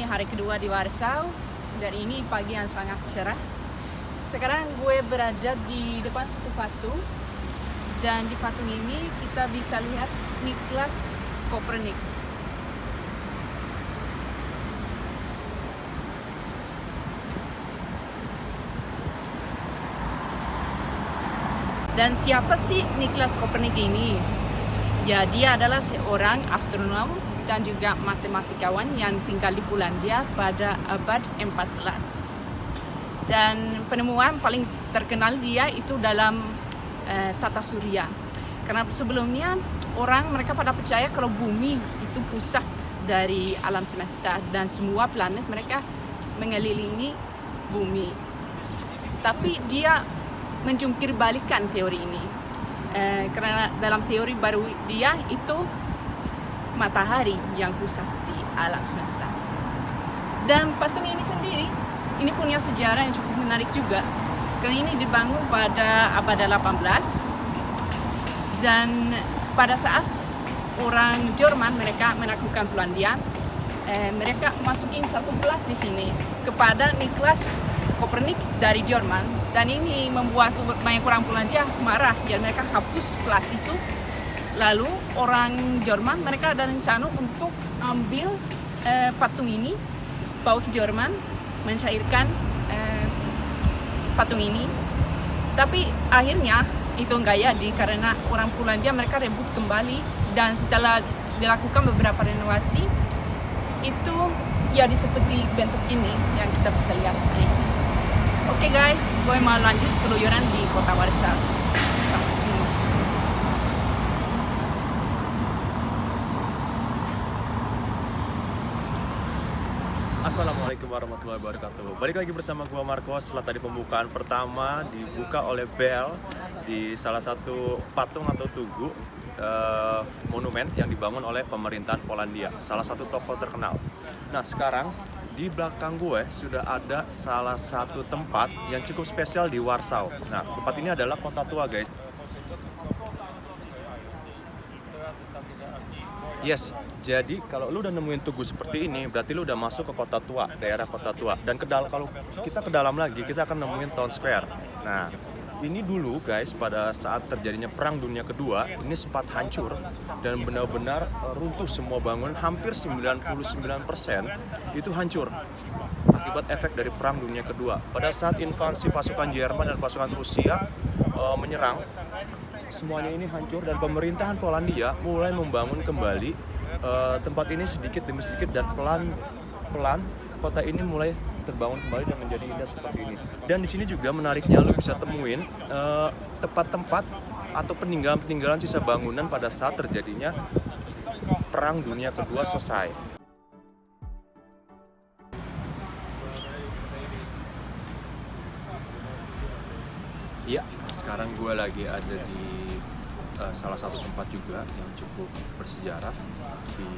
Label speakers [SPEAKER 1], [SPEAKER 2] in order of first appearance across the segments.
[SPEAKER 1] hari kedua di Warsaw dan ini pagi yang sangat cerah. Sekarang gue berada di depan satu patung dan di patung ini kita bisa lihat Niklas Kopernik. Dan siapa sih Niklas Kopernik ini? Ya, dia adalah seorang astronom dan juga matematikawan yang tinggal di Polandia pada abad 14. Dan penemuan paling terkenal dia itu dalam tata surya. Karena sebelumnya mereka pada percaya kalau bumi itu pusat dari alam semesta dan semua planet mereka mengelilingi bumi. Tapi dia menjungkir balikan teori ini. Karena dalam teori baru dia itu matahari yang pusat di alam semesta. Dan patung ini sendiri, ini punya sejarah yang cukup menarik juga. Karena ini dibangun pada abad 18 dan pada saat orang Jerman mereka menaklukkan Polandia, mereka masukin satu plat di sini kepada Niklas Kopernik dari Jerman, dan ini membuat banyak orang Polandia marah. Jadi mereka hapus plat itu. Lalu orang Jerman mereka ada rencana untuk ambil patung ini, bawa ke Jerman, mencairkan patung ini. Tapi akhirnya itu enggak jadi karena orang Polandia mereka rebut kembali, dan setelah dilakukan beberapa renovasi itu jadi seperti bentuk ini yang kita bisa lihat hari ini. Oke guys, gue mau lanjut keluyuran di kota Warsaw. Sampai ketemu.
[SPEAKER 2] Assalamualaikum warahmatullahi wabarakatuh. Balik lagi bersama gua Marcos. Setelah tadi pembukaan pertama dibuka oleh Bel di salah satu patung atau tugu monumen yang dibangun oleh pemerintahan Polandia, salah satu tokoh terkenal. Nah, sekarang di belakang gue sudah ada salah satu tempat yang cukup spesial di Warsaw. Nah, tempat ini adalah kota tua, guys. Yes, jadi kalau lu udah nemuin tugu seperti ini, berarti lu udah masuk ke kota tua, daerah kota tua. Dan kalau kita ke dalam lagi, kita akan nemuin Town Square. Nah, ini dulu guys, pada saat terjadinya Perang Dunia Kedua, ini sempat hancur dan benar-benar runtuh semua bangunan, hampir 99% itu hancur akibat efek dari Perang Dunia Kedua. Pada saat invasi pasukan Jerman dan pasukan Rusia menyerang, semuanya ini hancur dan pemerintahan Polandia mulai membangun kembali tempat ini sedikit demi sedikit, dan pelan-pelan kota ini mulai terbangun kembali dan menjadi indah seperti ini. Dan di sini juga menariknya lu bisa temuin tempat-tempat atau peninggalan-peninggalan sisa bangunan pada saat terjadinya Perang Dunia Kedua selesai. Ya, sekarang gue lagi ada di salah satu tempat juga yang cukup bersejarah di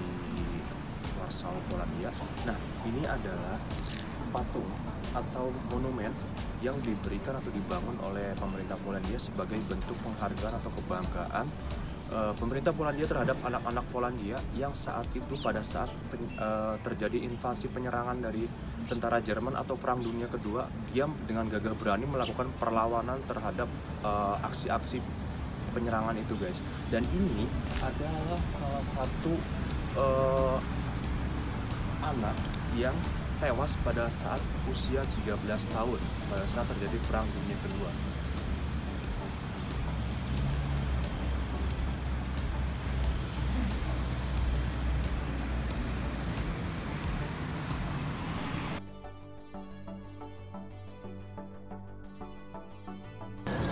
[SPEAKER 2] Warsaw, Polandia. Nah, ini adalah patung atau monumen yang diberikan atau dibangun oleh pemerintah Polandia sebagai bentuk penghargaan atau kebanggaan pemerintah Polandia terhadap anak-anak Polandia yang saat itu pada saat terjadi invasi penyerangan dari tentara Jerman atau Perang Dunia Kedua, dia dengan gagah berani melakukan perlawanan terhadap aksi-aksi penyerangan itu, guys. Dan ini adalah salah satu anak yang tewas pada saat usia 13 tahun pada saat terjadi Perang Dunia Kedua.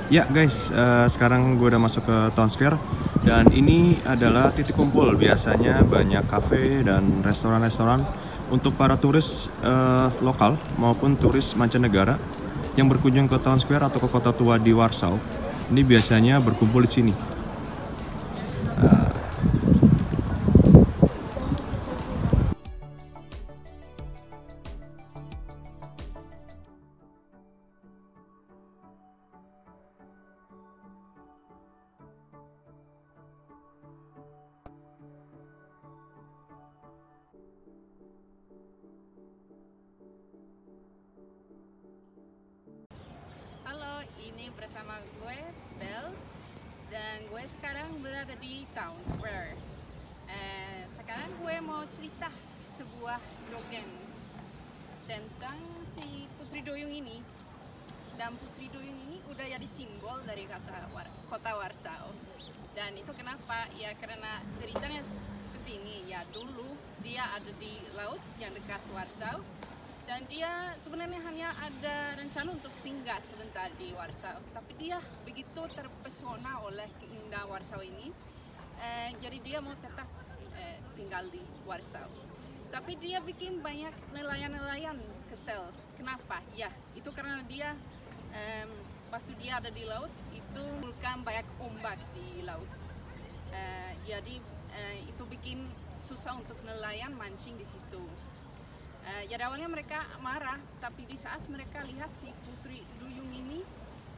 [SPEAKER 2] Ya guys, sekarang gue udah masuk ke Town Square dan ini adalah titik kumpul. Biasanya banyak kafe dan restoran-restoran untuk para turis lokal maupun turis mancanegara yang berkunjung ke Town Square atau ke kota tua di Warsaw. Ini biasanya berkumpul di sini.
[SPEAKER 1] ini bersama gue, Bel, dan gue sekarang berada di Town Square. Sekarang gue mau cerita sebuah dongeng tentang si Putri Duyung ini. Dan Putri Duyung ini udah jadi simbol dari kota Warsaw. Dan itu kenapa? Ya karena ceritanya seperti ini. Ya dulu dia ada di laut yang dekat Warsaw. Dan dia sebenarnya hanya ada rencana untuk singgah sebentar di Warsaw. Tapi dia begitu terpesona oleh keindahan Warsaw ini. Jadi dia mau tetap tinggal di Warsaw. Tapi dia bikin banyak nelayan-nelayan kesel. Kenapa? Ya itu karena dia waktu dia ada di laut itu menimbulkan banyak ombak di laut. Jadi itu bikin susah untuk nelayan mancing di situ. Ya awalnya mereka marah, tapi di saat mereka lihat si Putri Duyung ini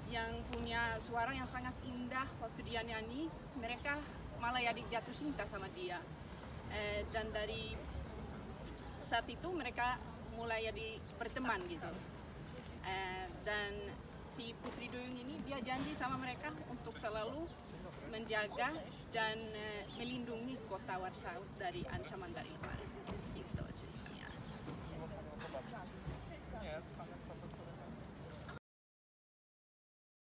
[SPEAKER 1] yang punya suara yang sangat indah waktu dia nyanyi, mereka malah ya jatuh cinta sama dia. Dan dari saat itu mereka mulai jadi berteman gitu. Dan si Putri Duyung ini dia janji sama mereka untuk selalu menjaga dan melindungi kota Warsaw dari ancaman dari luar. Gitu ceritanya.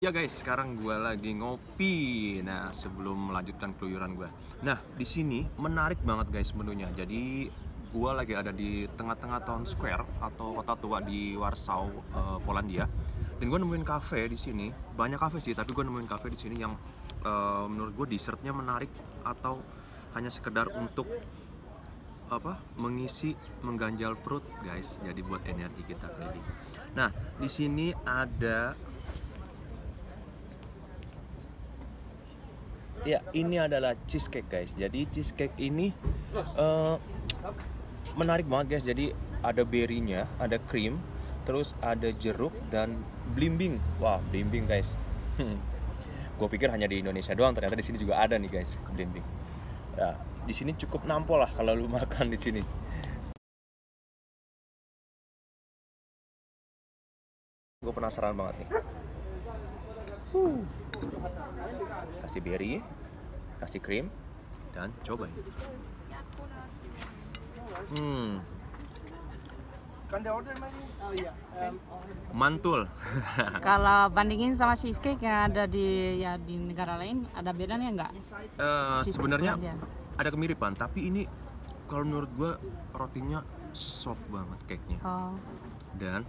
[SPEAKER 2] Ya guys, sekarang gue lagi ngopi. Nah, sebelum melanjutkan keluyuran gue. Nah, di sini menarik banget guys menunya. Jadi gue lagi ada di tengah-tengah Town Square atau kota tua di Warsaw, Polandia. Dan gue nemuin cafe di sini. Banyak cafe sih, tapi gue nemuin cafe di sini yang menurut gue dessertnya menarik atau hanya sekedar untuk mengganjal perut guys. Jadi buat energi kita tadi. Nah, di sini ada ya, ini adalah cheesecake guys. Jadi cheesecake ini menarik banget guys. Jadi ada berry-nya, ada krim, terus ada jeruk dan blimbing. Wah, blimbing guys. Gue pikir hanya di Indonesia doang, ternyata di sini juga ada nih guys, blimbing. Ya, di sini cukup nampol lah kalau lu makan di sini. Gue penasaran banget nih. Kasih berry, kasih krim, dan cobain. Mantul.
[SPEAKER 1] Kalau bandingin sama cheesecake yang ada di negara lain, ada bedanya nggak?
[SPEAKER 2] Sebenarnya ada kemiripan, tapi ini kalau menurut gue rotinya soft banget cake-nya. Dan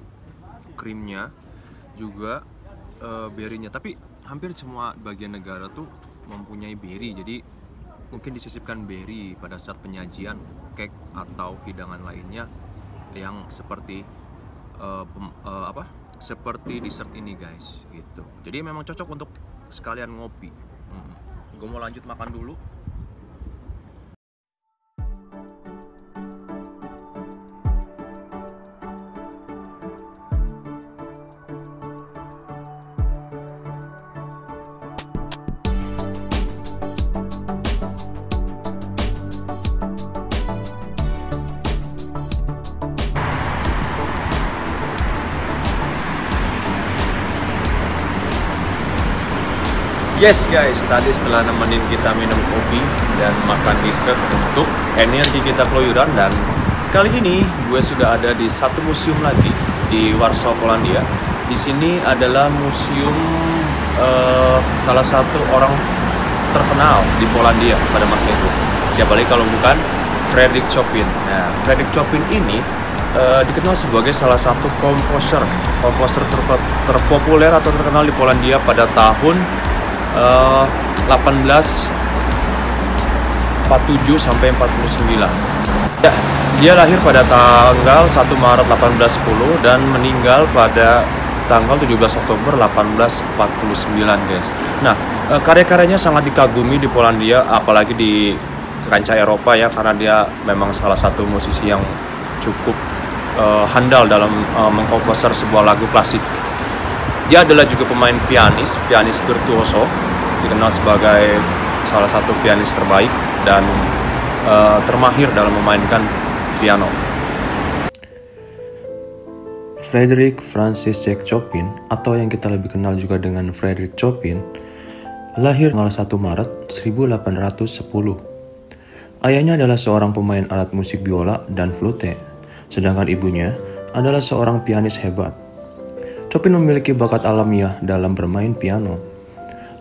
[SPEAKER 2] krimnya juga berry-nya, tapi hampir semua bagian negara tuh mempunyai berry, jadi mungkin disisipkan berry pada saat penyajian cake atau hidangan lainnya yang seperti seperti dessert ini guys gitu. Jadi memang cocok untuk sekalian ngopi. Gue mau lanjut makan dulu. Yes guys, tadi setelah nemenin kita minum kopi dan makan dessert untuk energi kita keluyuran, dan kali ini gue sudah ada di satu museum lagi di Warsaw, Polandia. Di sini adalah museum salah satu orang terkenal di Polandia pada masa itu. Siapa lagi kalau bukan Frederick Chopin. Nah, Frederick Chopin ini dikenal sebagai salah satu komposer terpopuler atau terkenal di Polandia pada tahun 1847 sampai 49. Ya, dia lahir pada tanggal 1 Maret 1810 dan meninggal pada tanggal 17 Oktober 1849 guys. Nah, karya-karyanya sangat dikagumi di Polandia, apalagi di kancah Eropa ya, karena dia memang salah satu musisi yang cukup handal dalam mengkomposer sebuah lagu klasik. Dia adalah juga pemain pianis virtuoso, dikenal sebagai salah satu pianis terbaik dan termahir dalam memainkan piano.
[SPEAKER 3] Frédéric Francis Jack Chopin, atau yang kita lebih kenal juga dengan Frédéric Chopin, lahir tanggal 1 Maret 1810. Ayahnya adalah seorang pemain alat musik biola dan flute, sedangkan ibunya adalah seorang pianis hebat. Chopin memiliki bakat alamiah dalam bermain piano.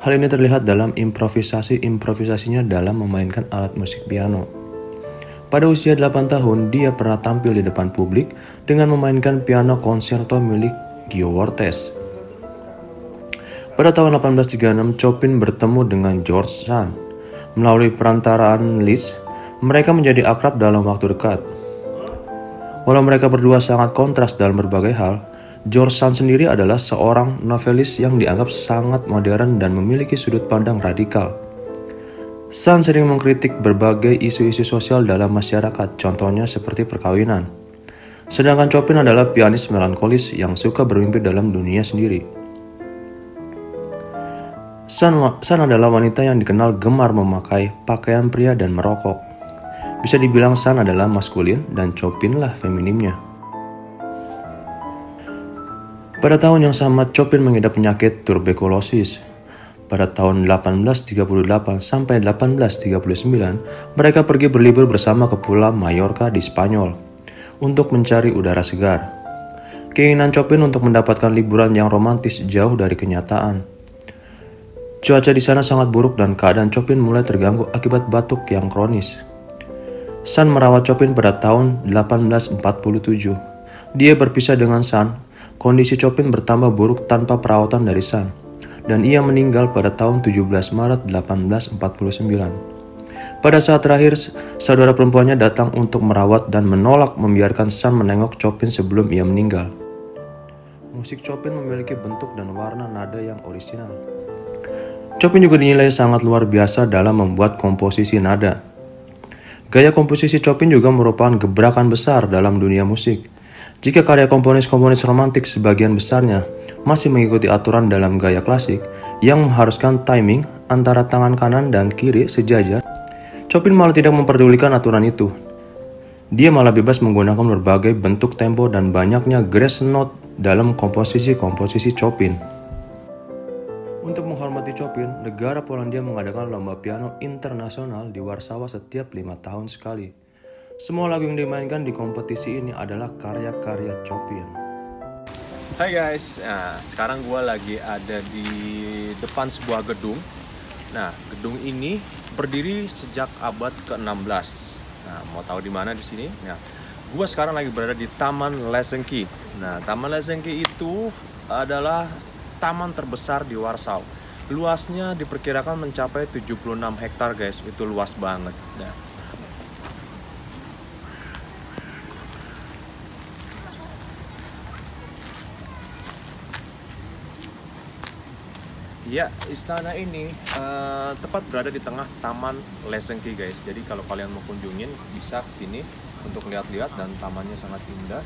[SPEAKER 3] Hal ini terlihat dalam improvisasinya dalam memainkan alat musik piano. Pada usia 8 tahun, dia pernah tampil di depan publik dengan memainkan piano konserto milik Guillaume Wortes. Pada tahun 1836, Chopin bertemu dengan George Sand. Melalui perantaraan Liszt, mereka menjadi akrab dalam waktu dekat. Walau mereka berdua sangat kontras dalam berbagai hal, George Sand sendiri adalah seorang novelis yang dianggap sangat modern dan memiliki sudut pandang radikal. Sand sering mengkritik berbagai isu-isu sosial dalam masyarakat, contohnya seperti perkawinan. Sedangkan Chopin adalah pianis melankolis yang suka bermimpi dalam dunia sendiri. Sand adalah wanita yang dikenal gemar memakai pakaian pria dan merokok. Bisa dibilang Sand adalah maskulin dan Chopin lah feminimnya. Pada tahun yang sama, Chopin mengidap penyakit tuberkulosis. Pada tahun 1838 sampai 1839, mereka pergi berlibur bersama ke Pulau Mallorca di Spanyol untuk mencari udara segar. Keinginan Chopin untuk mendapatkan liburan yang romantis jauh dari kenyataan. Cuaca di sana sangat buruk dan keadaan Chopin mulai terganggu akibat batuk yang kronis. Sand merawat Chopin pada tahun 1847. Dia berpisah dengan Sand. Kondisi Chopin bertambah buruk tanpa perawatan dari Sand, dan ia meninggal pada tahun 17 Maret 1849. Pada saat terakhir, saudara perempuannya datang untuk merawat dan menolak membiarkan Sand menengok Chopin sebelum ia meninggal. Musik Chopin memiliki bentuk dan warna nada yang orisinal. Chopin juga dinilai sangat luar biasa dalam membuat komposisi nada. Gaya komposisi Chopin juga merupakan gebrakan besar dalam dunia musik. Jika karya komponis-komponis romantik sebagian besarnya masih mengikuti aturan dalam gaya klasik yang mengharuskan timing antara tangan kanan dan kiri sejajar, Chopin malah tidak memperdulikan aturan itu. Dia malah bebas menggunakan berbagai bentuk tempo dan banyaknya grace note dalam komposisi-komposisi Chopin. Untuk menghormati Chopin, negara Polandia mengadakan lomba piano internasional di Warsawa setiap 5 tahun sekali. Semua lagu yang dimainkan di kompetisi ini adalah karya-karya Chopin.
[SPEAKER 2] Hai guys, nah, sekarang gue lagi ada di depan sebuah gedung. Nah, gedung ini berdiri sejak abad ke-16. Nah, mau tahu di mana di sini? Nah, gue sekarang lagi berada di Taman Lesenki. Nah, Taman Lesenki itu adalah taman terbesar di Warsaw. Luasnya diperkirakan mencapai 76 hektar guys, itu luas banget. Nah, ya, istana ini tepat berada di tengah Taman Lesenki guys. Jadi kalau kalian mau kunjungin bisa kesini untuk lihat-lihat dan tamannya sangat indah.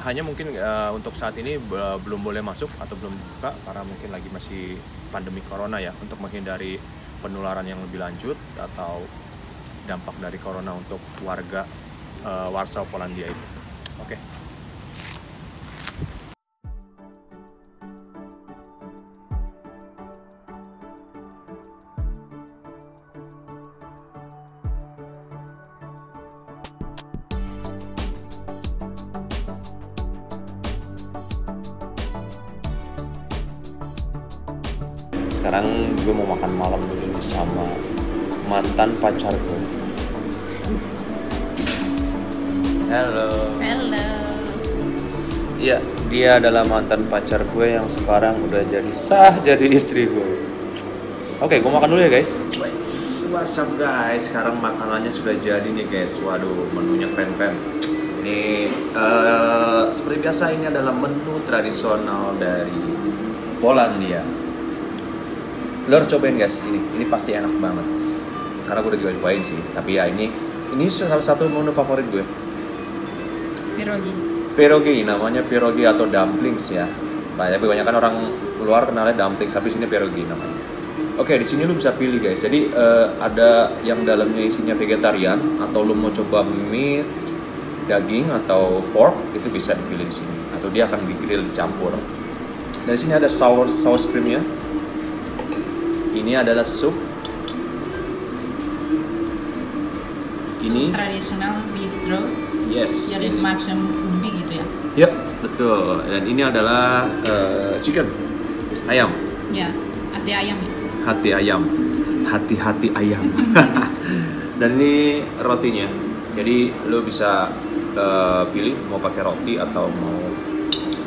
[SPEAKER 2] Hanya mungkin untuk saat ini belum boleh masuk atau belum buka karena mungkin lagi masih pandemi corona ya, untuk menghindari penularan yang lebih lanjut atau dampak dari corona untuk warga Warsaw Polandia itu. Oke.
[SPEAKER 3] Sekarang gue mau makan malam dulu sama mantan pacar gue. Halo.
[SPEAKER 1] Halo.
[SPEAKER 3] Iya, dia adalah mantan pacar gue yang sekarang udah jadi istri gue. Oke, gue makan dulu ya guys.
[SPEAKER 2] What's up guys, sekarang makanannya sudah jadi nih guys. Waduh, menunya keren-keren. Ini seperti biasa, ini adalah menu tradisional dari Polandia. Lo harus cobain guys, ini pasti enak banget. Karena gue udah cobain sih, tapi ya ini salah satu menu favorit gue. Pierogi, namanya pierogi atau dumplings ya. Tapi banyak kan orang luar kenalnya dumplings, tapi sini pierogi namanya. Oke, di sini lu bisa pilih guys. Jadi ada yang dalamnya isinya vegetarian atau lu mau coba meat, daging atau pork itu bisa dipilih di sini, atau dia akan di-grill dicampur. Dan di sini ada saus creamnya. Ini adalah sup. Ini
[SPEAKER 1] tradisional beetroot.
[SPEAKER 2] yes.
[SPEAKER 1] Jadi semacam umbi gitu ya.
[SPEAKER 2] Ya, betul. Dan ini adalah chicken, ayam.
[SPEAKER 1] Ya, hati ayam.
[SPEAKER 2] Hati ayam, hati-hati ayam. Dan ini rotinya. Jadi lo bisa pilih mau pakai roti atau mau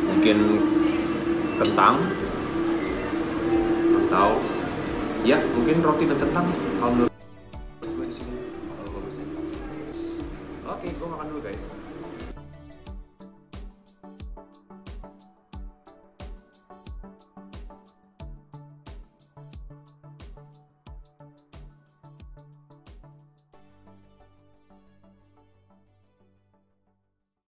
[SPEAKER 2] mungkin kentang, atau ya mungkin roti dan kentang kalau menurut